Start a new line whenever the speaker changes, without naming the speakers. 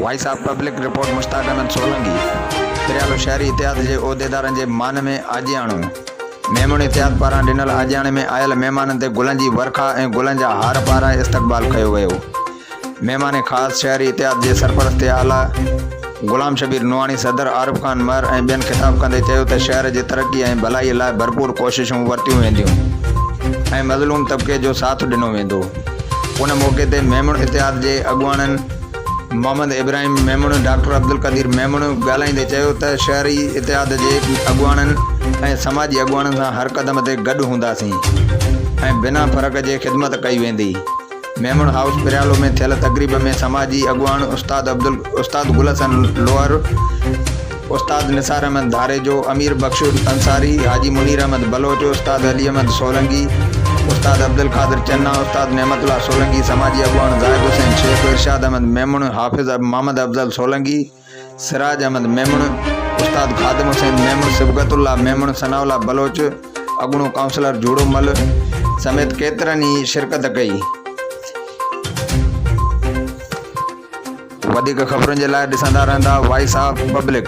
Voice of public report Mushtaq Ahmed Solangi तिरियालो शहरी इतिहाद के उहिदेदारनि के मान में आजियाणो मेमून इतिहाद पारां ॾिनल आजियाणे में आयल महिमाननि ते गुलनि जी वर्खा ऐं गुलनि जा हार पारां इस्तक़बाल कयो वियो। महिमान ख़ासि शहरी इतिहाद के सरपरस्त आला गुलाम शबीर नुआणी सदर आरिफ खान मर ऐं ॿियनि ख़िताब कंदे चयो त शहर जी तरक़ी ऐं भलाई लाइ भरपूर कोशिशूं वरतियूं वेंदियूं ऐं मज़लूम तबिके जो साथ ॾिनो वेंदो। उन मौक़े ते मेमून इतिहाद के अॻुवाणनि मोहम्मद इब्राहिम मेमून डॉक्टर अब्दुल कदीर मेमून ॻाल्हाईंदे चयो त शहरी इतिहाद के अॻुवाणनि ऐं समाजी अॻुवाणनि सां हर क़दम ते गॾु हूंदासीं ऐं बिना फ़र्क़ जे ख़िदमत कई वेंदी। मेमून हाउस पिरियालो में थियल तक़रीब में समाजी अॻुवाण उस्ताद गुलहसन लोहर, उस्ताद निसार अहमद धारेजो, अमीर बख्शुल अंसारी, हाजी मुनीर अहमद बलोच, उस्ताद अली अहमद सोलंकी, उस्ताद अब्दुल कादिर चन्ना, उस्ताद नेमतुल्लाह सोलंकी, समाजी अॻुवाण ज़ाहिद हुसैन शेख, इरशाद अहमद मेमून, हाफिज़ मोहम्मद अफजल सोलंकी, सिराज अहमद मेमून, उस्ताद खादिम हुसैन मेमून, सिबगतुल्लाह मेमून, सनाउल्लाह बलोच, अॻूणो काउंसलर जूड़ो मल समेत केतिरनि ई शिरकत कई। वधिक ख़बरुनि जे लाइ ॾिसंदा रहंदा वॉइस ऑफ पब्लिक।